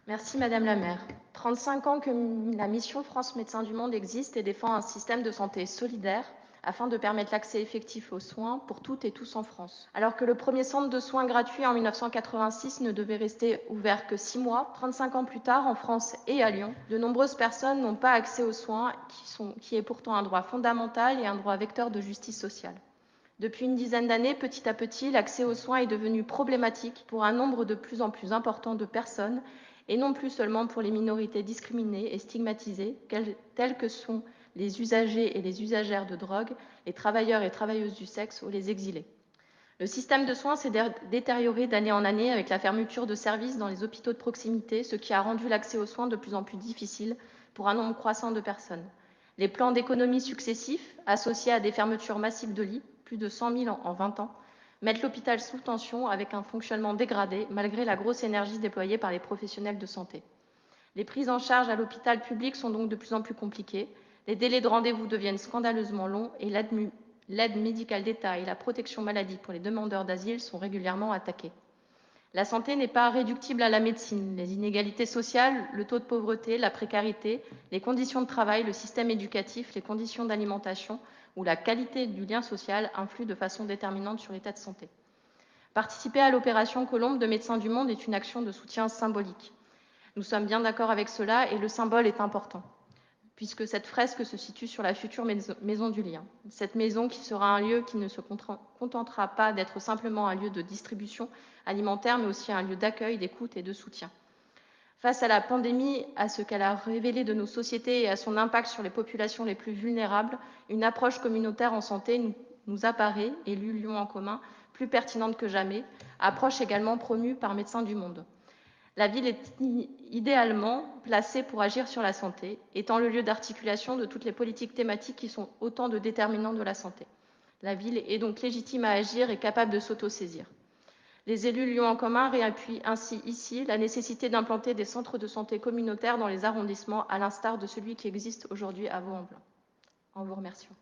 Merci Madame la maire. 35 ans que la mission France Médecins du Monde existe et défend un système de santé solidaire afin de permettre l'accès effectif aux soins pour toutes et tous en France. Alors que le premier centre de soins gratuit en 1986 ne devait rester ouvert que 6 mois, 35 ans plus tard, en France et à Lyon, de nombreuses personnes n'ont pas accès aux soins qui est pourtant un droit fondamental et un droit vecteur de justice sociale. Depuis une dizaine d'années, petit à petit, l'accès aux soins est devenu problématique pour un nombre de plus en plus important de personnes, et non plus seulement pour les minorités discriminées et stigmatisées, telles que sont les usagers et les usagères de drogue, les travailleurs et travailleuses du sexe ou les exilés. Le système de soins s'est détérioré d'année en année avec la fermeture de services dans les hôpitaux de proximité, ce qui a rendu l'accès aux soins de plus en plus difficile pour un nombre croissant de personnes. Les plans d'économie successifs, associés à des fermetures massives de lits, plus de 100 000 en 20 ans, mettent l'hôpital sous tension avec un fonctionnement dégradé malgré la grosse énergie déployée par les professionnels de santé. Les prises en charge à l'hôpital public sont donc de plus en plus compliquées, les délais de rendez-vous deviennent scandaleusement longs et l'aide médicale d'État et la protection maladie pour les demandeurs d'asile sont régulièrement attaqués. La santé n'est pas réductible à la médecine. Les inégalités sociales, le taux de pauvreté, la précarité, les conditions de travail, le système éducatif, les conditions d'alimentation ou la qualité du lien social influent de façon déterminante sur l'état de santé. Participer à l'opération Colombe de Médecins du Monde est une action de soutien symbolique. Nous sommes bien d'accord avec cela et le symbole est important, puisque cette fresque se situe sur la future maison du lien. Cette maison qui sera un lieu qui ne se contentera pas d'être simplement un lieu de distribution alimentaire, mais aussi un lieu d'accueil, d'écoute et de soutien. Face à la pandémie, à ce qu'elle a révélé de nos sociétés et à son impact sur les populations les plus vulnérables, une approche communautaire en santé nous apparaît, élus Lyon en commun, plus pertinente que jamais, approche également promue par Médecins du Monde. La ville est idéalement placée pour agir sur la santé, étant le lieu d'articulation de toutes les politiques thématiques qui sont autant de déterminants de la santé. La ville est donc légitime à agir et capable de s'autosaisir. Les élus Lyon en commun réappuient ainsi ici la nécessité d'implanter des centres de santé communautaires dans les arrondissements, à l'instar de celui qui existe aujourd'hui à Vaux-en-Velin. En vous remerciant.